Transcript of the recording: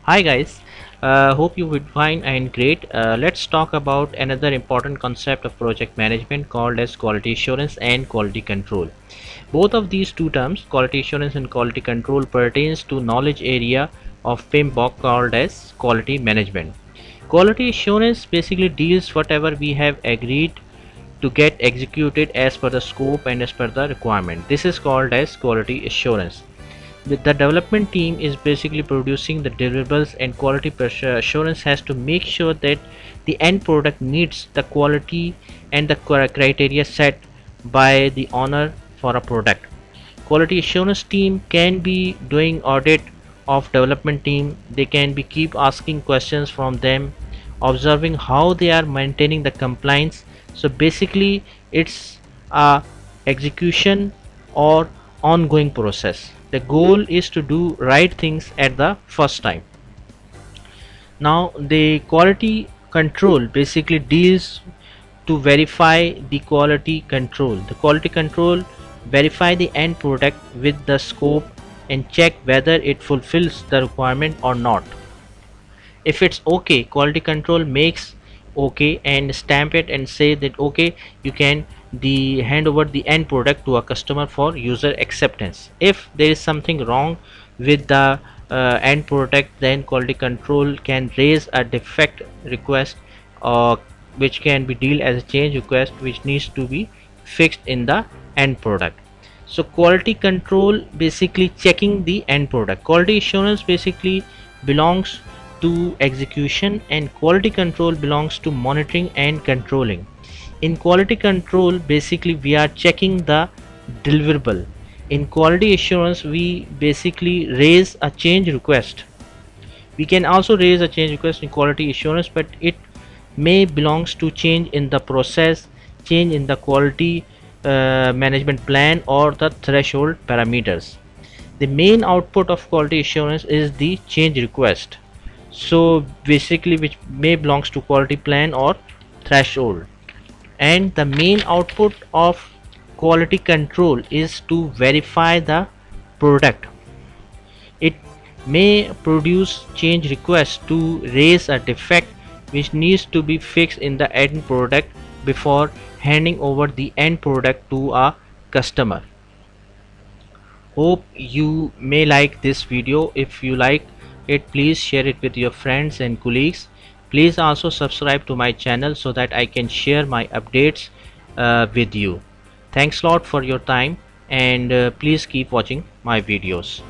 Hi guys, hope you would fine and great. Let's talk about another important concept of project management called as quality assurance and quality control. Both of these two terms, quality assurance and quality control, pertains to knowledge area of PMBOK called as quality management. Quality assurance basically deals whatever we have agreed to get executed as per the scope and as per the requirement. This is called as quality assurance. The development team is basically producing the deliverables, and quality pressure assurance has to make sure that the end product meets the quality and the criteria set by the owner for a product. Quality assurance team can be doing audit of development team. They can be keep asking questions from them, observing how they are maintaining the compliance. So basically it's a execution or ongoing process. The goal is to do right things at the first time. Now the quality control basically deals to verify the quality control. The quality control verify the end product with the scope and check whether it fulfills the requirement or not. If it's okay, quality control makes okay and stamp it and say that okay, you can the hand over the end product to a customer for user acceptance. If there is something wrong with the end product, then quality control can raise a defect request, uh, which can be dealt as a change request, which needs to be fixed in the end product. So quality control basically checking the end product. Quality assurance basically belongs to execution, and quality control belongs to monitoring and controlling. In quality control basically we are checking the deliverable. In quality assurance we basically raise a change request. We can also raise a change request in quality assurance, but it may belongs to change in the process, change in the quality management plan, or the threshold parameters. The main output of quality assurance is the change request, so basically which may belongs to quality plan or threshold. And the main output of quality control is to verify the product. It may produce change requests to raise a defect which needs to be fixed in the end product before handing over the end product to a customer. Hope you may like this video. If you like it, please share it with your friends and colleagues. Please also subscribe to my channel so that I can share my updates with you. Thanks a lot for your time, and please keep watching my videos.